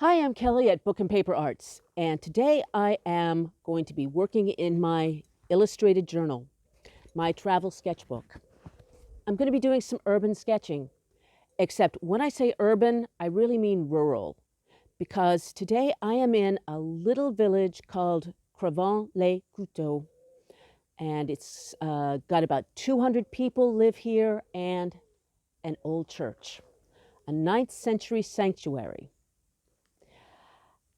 Hi, I'm Kelly at Book and Paper Arts, and today I am going to be working in my illustrated journal, my travel sketchbook. I'm going to be doing some urban sketching, except when I say urban, I really mean rural, because today I am in a little village called Crevant-les-Couteaux, and it's got about 200 people live here and an old church, a 9th century sanctuary.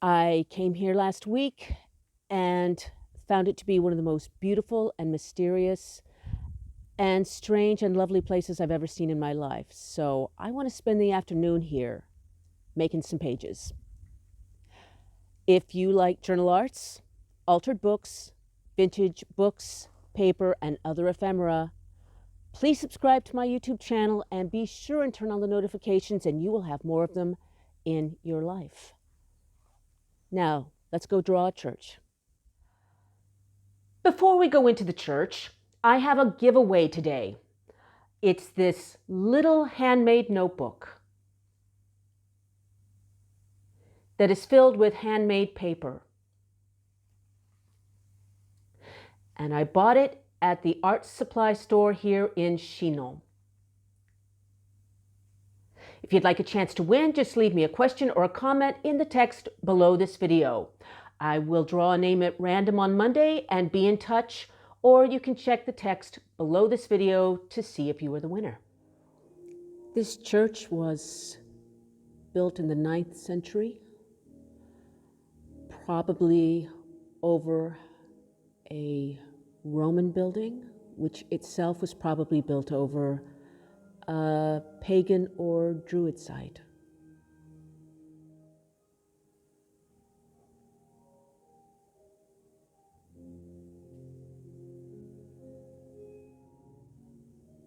I came here last week and found it to be one of the most beautiful and mysterious and strange and lovely places I've ever seen in my life. So I want to spend the afternoon here making some pages. If you like journal arts, altered books, vintage books, paper, and other ephemera, please subscribe to my YouTube channel and be sure and turn on the notifications, and you will have more of them in your life. Now, let's go draw a church. Before we go into the church, I have a giveaway today. It's this little handmade notebook that is filled with handmade paper. And I bought it at the art supply store here in Chinon. If you'd like a chance to win, just leave me a question or a comment in the text below this video. I will draw a name at random on Monday and be in touch, or you can check the text below this video to see if you were the winner. This church was built in the 9th century, probably over a Roman building, which itself was probably built over a pagan or Druid site.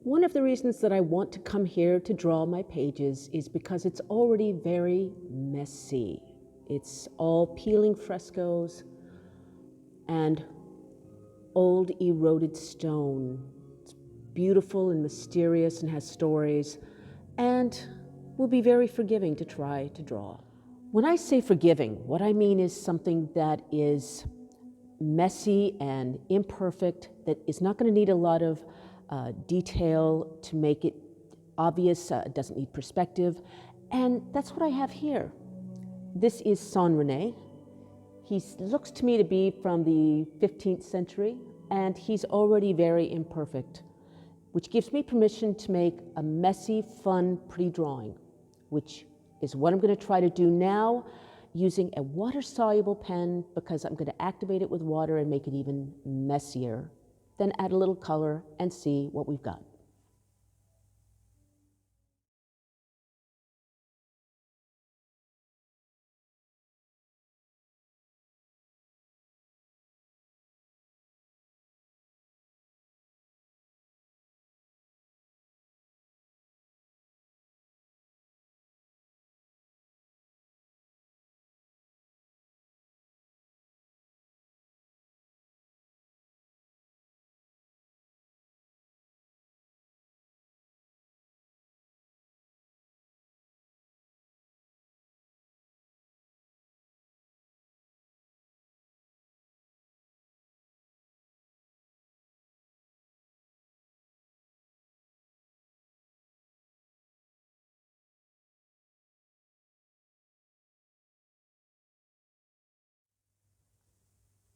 One of the reasons that I want to come here to draw my pages is because it's already very messy. It's all peeling frescoes and old eroded stone. It's beautiful and mysterious and has stories, and will be very forgiving to try to draw. When I say forgiving, what I mean is something that is messy and imperfect, that is not going to need a lot of detail to make it obvious. It doesn't need perspective, and that's what I have here. This is Saint Rene. He looks to me to be from the 15th century, and he's already very imperfect, which gives me permission to make a messy, fun, pretty drawing, which is what I'm going to try to do now using a water-soluble pen, because I'm going to activate it with water and make it even messier, then add a little color and see what we've got.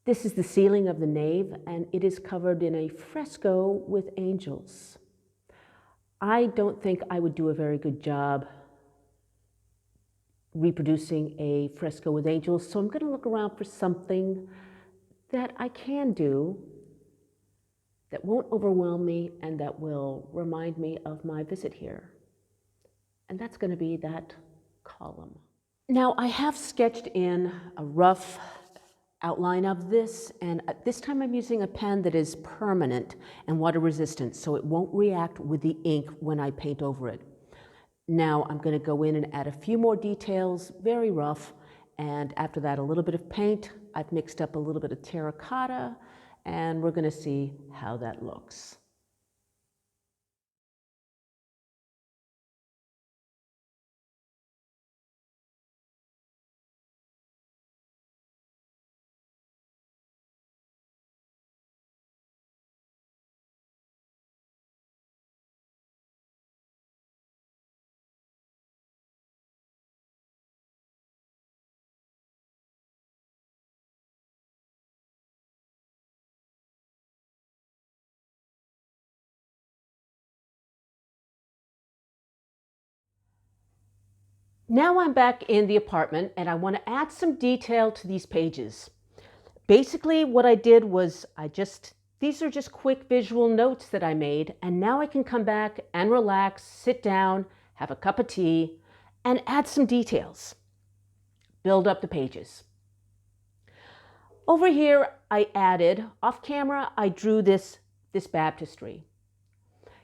This is the ceiling of the nave, and it is covered in a fresco with angels. I don't think I would do a very good job reproducing a fresco with angels, so I'm going to look around for something that I can do that won't overwhelm me and that will remind me of my visit here. And that's going to be that column. Now, I have sketched in a rough outline of this, and this time I'm using a pen that is permanent and water resistant, so it won't react with the ink when I paint over it. Now I'm going to go in and add a few more details, very rough, and after that a little bit of paint. I've mixed up a little bit of terracotta, and we're going to see how that looks. Now I'm back in the apartment and I want to add some detail to these pages. Basically what I did was these are just quick visual notes that I made, and now I can come back and relax, sit down, have a cup of tea, and add some details. Build up the pages. Over here I added, off camera, I drew this baptistry.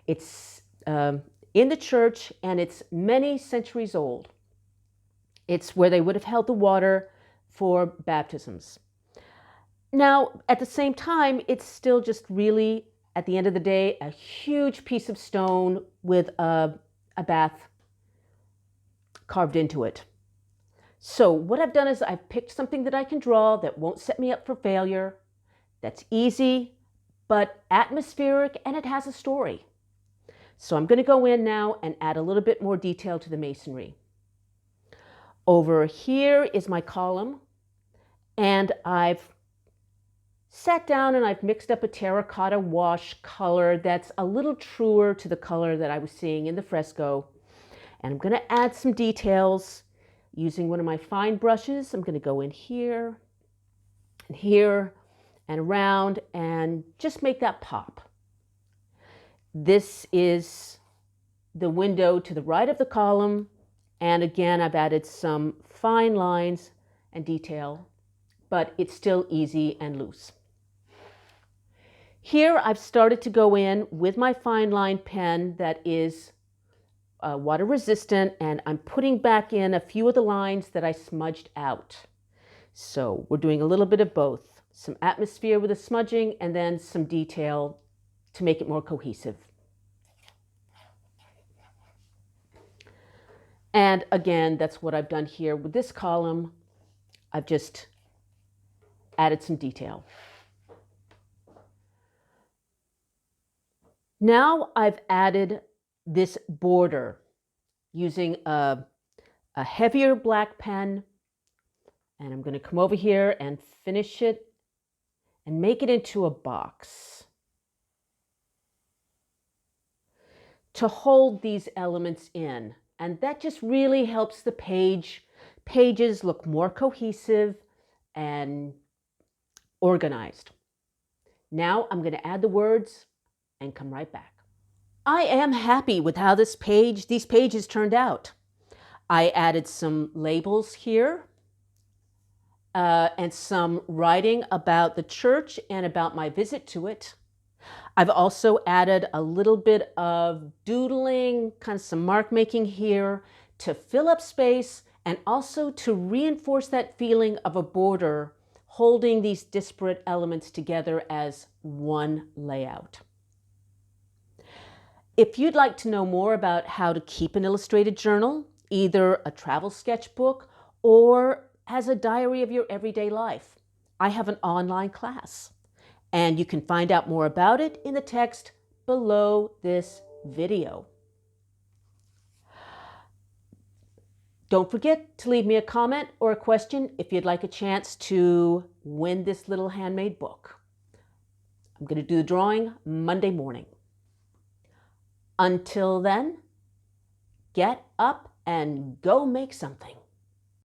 It's in the church and it's many centuries old. It's where they would have held the water for baptisms. Now, at the same time, it's still just really, at the end of the day, a huge piece of stone with a bath carved into it. So what I've done is I've picked something that I can draw that won't set me up for failure, that's easy, but atmospheric, and it has a story. So I'm going to go in now and add a little bit more detail to the masonry. Over here is my column, and I've sat down and I've mixed up a terracotta wash color that's a little truer to the color that I was seeing in the fresco. And I'm going to add some details using one of my fine brushes. I'm going to go in here and around and just make that pop. This is the window to the right of the column. And again, I've added some fine lines and detail, but it's still easy and loose. Here I've started to go in with my fine line pen that is water resistant, and I'm putting back in a few of the lines that I smudged out. So we're doing a little bit of both, some atmosphere with the smudging and then some detail to make it more cohesive. And again, that's what I've done here with this column. I've just added some detail. Now I've added this border using a heavier black pen, and I'm going to come over here and finish it and make it into a box to hold these elements in. And that just really helps the pages look more cohesive and organized. Now I'm going to add the words and come right back. I am happy with how these pages turned out. I added some labels here and some writing about the church and about my visit to it. I've also added a little bit of doodling, kind of some mark making here to fill up space and also to reinforce that feeling of a border holding these disparate elements together as one layout. If you'd like to know more about how to keep an illustrated journal, either a travel sketchbook or as a diary of your everyday life, I have an online class. And you can find out more about it in the text below this video. Don't forget to leave me a comment or a question if you'd like a chance to win this little handmade book. I'm going to do the drawing Monday morning. Until then, get up and go make something.